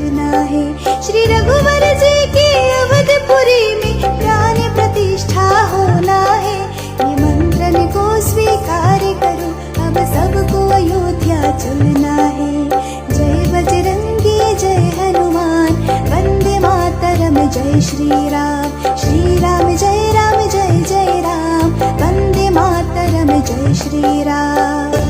चलना है। श्री रघुवर जी की अवधपुरी में प्राण प्रतिष्ठा होना है। निमंत्रण को स्वीकार करो, अब सबको अयोध्या चलना है। जय बजरंगी जय हनुमान, वंदे मातरम जय श्री राम। श्री राम जय राम जय जय राम, वंदे मातरम जय श्री राम।